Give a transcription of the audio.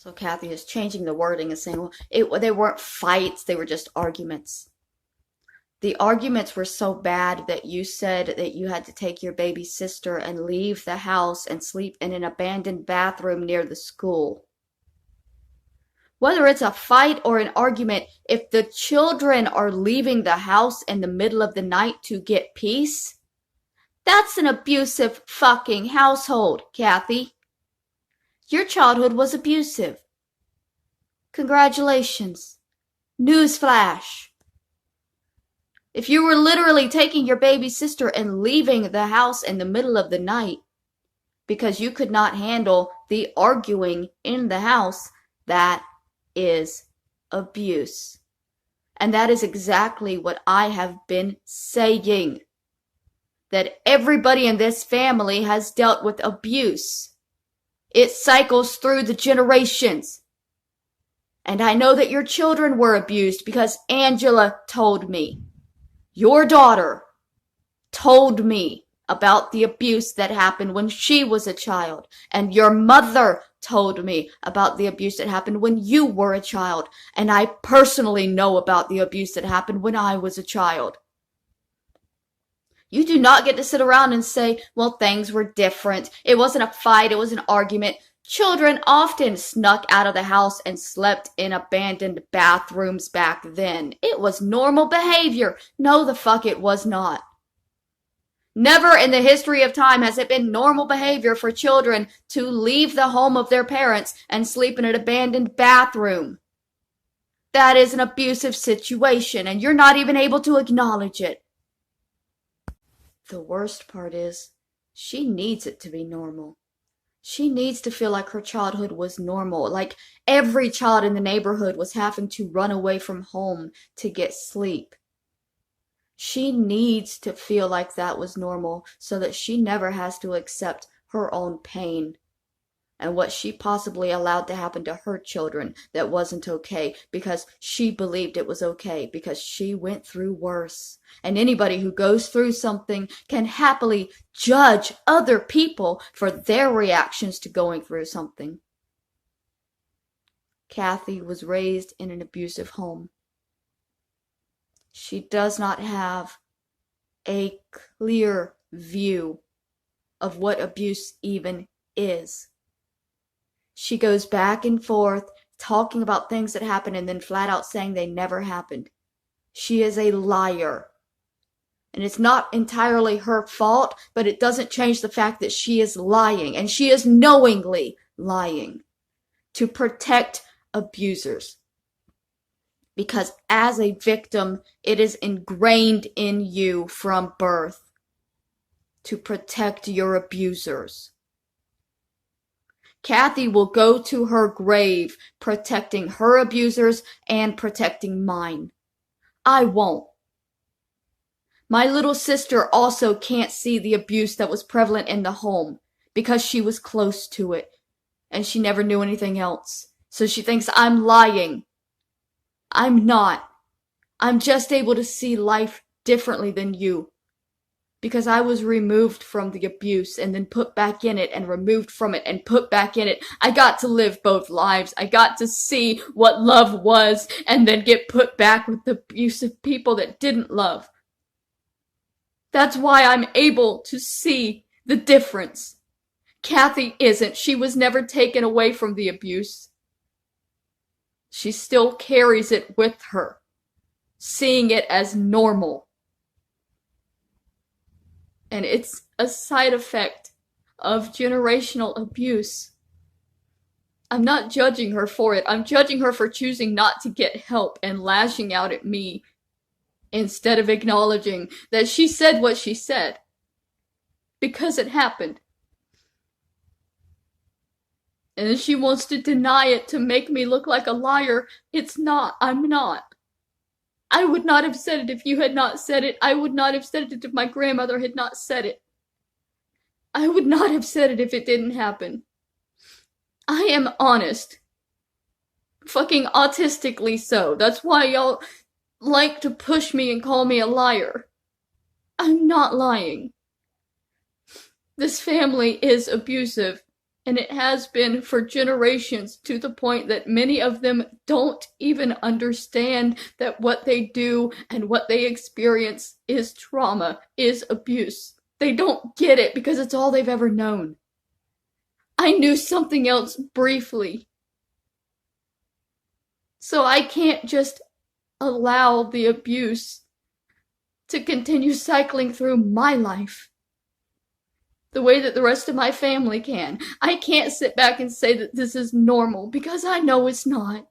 So Kathy is changing the wording and saying, well, they weren't fights, they were just arguments. The arguments were so bad that you said that you had to take your baby sister and leave the house and sleep in an abandoned bathroom near the school. Whether it's a fight or an argument, if the children are leaving the house in the middle of the night to get peace, that's an abusive fucking household, Kathy. Your childhood was abusive. Congratulations. Newsflash. If you were literally taking your baby sister and leaving the house in the middle of the night because you could not handle the arguing in the house, that is abuse. And that is exactly what I have been saying. That everybody in this family has dealt with abuse. It cycles through the generations. And I know that your children were abused because Angela told me. Your daughter told me about the abuse that happened when she was a child. And your mother told me about the abuse that happened when you were a child. And I personally know about the abuse that happened when I was a child. You do not get to sit around and say, well, things were different. It wasn't a fight, it was an argument. Children often snuck out of the house and slept in abandoned bathrooms back then. It was normal behavior. No, the fuck it was not. Never in the history of time has it been normal behavior for children to leave the home of their parents and sleep in an abandoned bathroom. That is an abusive situation, and you're not even able to acknowledge it. The worst part is, she needs it to be normal. She needs to feel like her childhood was normal, like every child in the neighborhood was having to run away from home to get sleep. She needs to feel like that was normal so that she never has to accept her own pain and what she possibly allowed to happen to her children that wasn't okay because she believed it was okay because she went through worse. And anybody who goes through something can happily judge other people for their reactions to going through something. Kathy was raised in an abusive home. She does not have a clear view of what abuse even is. She goes back and forth talking about things that happened and then flat out saying they never happened. She is a liar. And it's not entirely her fault, but it doesn't change the fact that she is lying, and she is knowingly lying to protect abusers. Because as a victim, it is ingrained in you from birth to protect your abusers. Kathy will go to her grave protecting her abusers and protecting mine. I won't. My little sister also can't see the abuse that was prevalent in the home because she was close to it and she never knew anything else. So she thinks I'm lying. I'm not. I'm just able to see life differently than you. Because I was removed from the abuse and then put back in it and removed from it and put back in it. I got to live both lives. I got to see what love was and then get put back with the abusive people that didn't love. That's why I'm able to see the difference. Kathy isn't. She was never taken away from the abuse. She still carries it with her, seeing it as normal. And it's a side effect of generational abuse. I'm not judging her for it. I'm judging her for choosing not to get help and lashing out at me instead of acknowledging that she said what she said. Because it happened. And if she wants to deny it to make me look like a liar, it's not. I'm not. I would not have said it if you had not said it. I would not have said it if my grandmother had not said it. I would not have said it if it didn't happen. I am honest. Fucking autistically so. That's why y'all like to push me and call me a liar. I'm not lying. This family is abusive. And it has been for generations, to the point that many of them don't even understand that what they do and what they experience is trauma, is abuse. They don't get it because it's all they've ever known. I knew something else briefly. So I can't just allow the abuse to continue cycling through my life the way that the rest of my family can. I can't sit back and say that this is normal, because I know it's not.